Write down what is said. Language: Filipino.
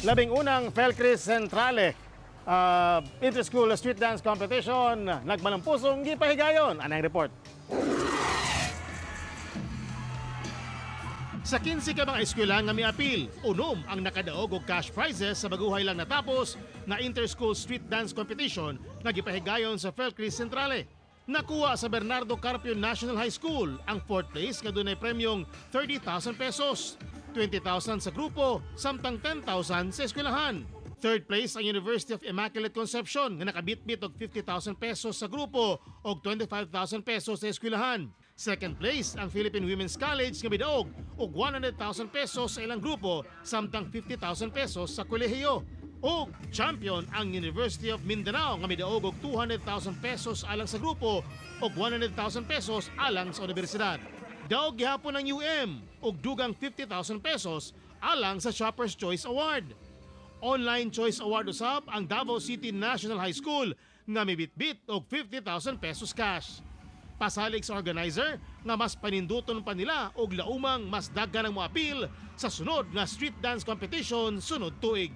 11 Felcris Centrale Inter-School Street Dance Competition nagmalampusong gipahigayon. Anang report. Sa 15 ka mga eskwela nga miapil, unom ang nakadaog og cash prizes sa baguhay lang natapos na Inter-School Street Dance Competition nga gipahigayon sa Felcris Centrale. Nakuha sa Bernardo Carpio National High School ang 4th place nga dunay premyong 30,000 pesos, 20,000 sa grupo, samtang 10,000 sa eskwelahan. 3rd place ang University of Immaculate Conception nga nakabitbit og 50,000 pesos sa grupo og 25,000 pesos sa eskwelahan. 2nd place ang Philippine Women's College nga bidaog og 100,000 pesos sa ilang grupo, samtang 50,000 pesos sa kolehiyo. O champion ang University of Mindanao nga midaog og 200,000 pesos alang sa grupo og 100,000 pesos alang sa universidad. Daog gihapon ang UM og dugang 50,000 pesos alang sa Shopper's Choice Award. Online Choice Award usab ang Davao City National High School nga mibitbit og 50,000 pesos cash. Pasalig sa organizer nga mas paninduton pa nila og laumang mas daghan ang moapil sa sunod nga street dance competition sunod tuig.